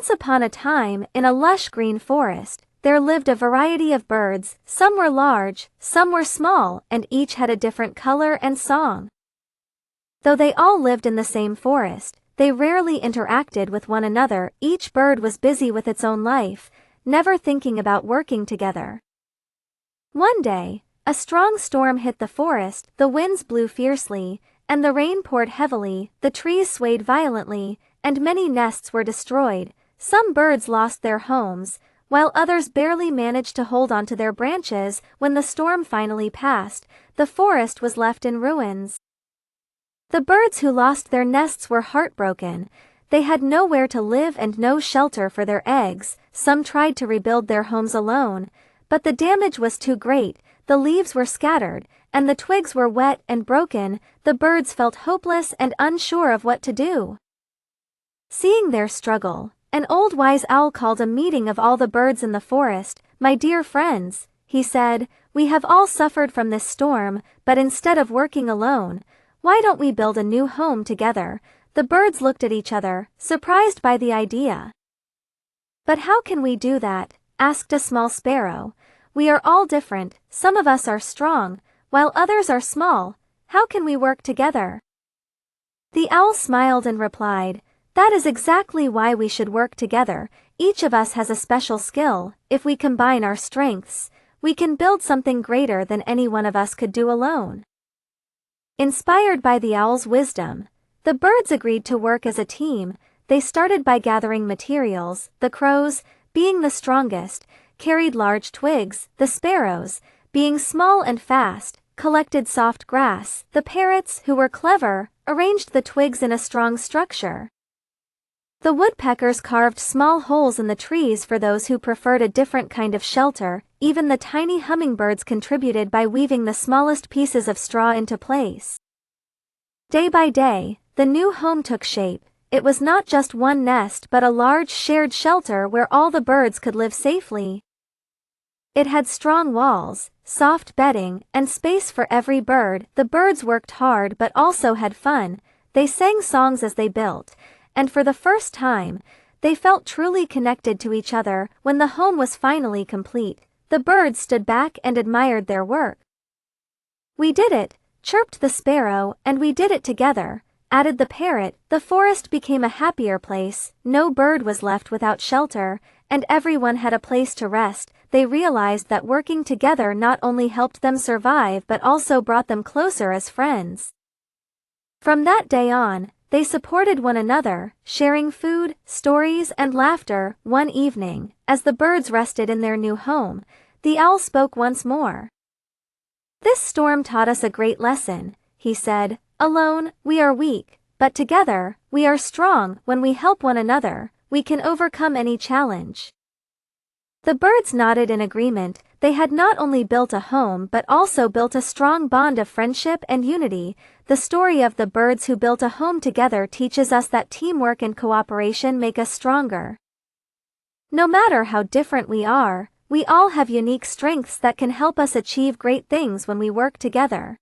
Once upon a time, in a lush green forest, there lived a variety of birds. Some were large, some were small, and each had a different color and song. Though they all lived in the same forest, they rarely interacted with one another. Each bird was busy with its own life, never thinking about working together. One day, a strong storm hit the forest. The winds blew fiercely, and the rain poured heavily. The trees swayed violently, and many nests were destroyed. Some birds lost their homes, while others barely managed to hold onto their branches. When the storm finally passed, the forest was left in ruins. The birds who lost their nests were heartbroken. They had nowhere to live and no shelter for their eggs. Some tried to rebuild their homes alone, but the damage was too great. The leaves were scattered, and the twigs were wet and broken. The birds felt hopeless and unsure of what to do. Seeing their struggle, an old wise owl called a meeting of all the birds in the forest. "My dear friends," he said, "we have all suffered from this storm, but instead of working alone, why don't we build a new home together?" The birds looked at each other, surprised by the idea. "But how can we do that?" asked a small sparrow. "We are all different. Some of us are strong, while others are small. How can we work together?" The owl smiled and replied, "That is exactly why we should work together. Each of us has a special skill. If we combine our strengths, we can build something greater than any one of us could do alone." Inspired by the owl's wisdom, the birds agreed to work as a team. They started by gathering materials. The crows, being the strongest, carried large twigs. The sparrows, being small and fast, collected soft grass. The parrots, who were clever, arranged the twigs in a strong structure. The woodpeckers carved small holes in the trees for those who preferred a different kind of shelter. Even the tiny hummingbirds contributed by weaving the smallest pieces of straw into place. Day by day, the new home took shape. It was not just one nest but a large shared shelter where all the birds could live safely. It had strong walls, soft bedding, and space for every bird. The birds worked hard but also had fun. They sang songs as they built, and for the first time, they felt truly connected to each other. When the home was finally complete, the birds stood back and admired their work. "We did it," chirped the sparrow, "and we did it together," added the parrot. The forest became a happier place. No bird was left without shelter, and everyone had a place to rest. They realized that working together not only helped them survive but also brought them closer as friends. From that day on, they supported one another, sharing food, stories, and laughter. One evening, as the birds rested in their new home, the owl spoke once more. "This storm taught us a great lesson," he said. "Alone, we are weak, but together, we are strong. When we help one another, we can overcome any challenge." The birds nodded in agreement. They had not only built a home but also built a strong bond of friendship and unity. The story of the birds who built a home together teaches us that teamwork and cooperation make us stronger. No matter how different we are, we all have unique strengths that can help us achieve great things when we work together.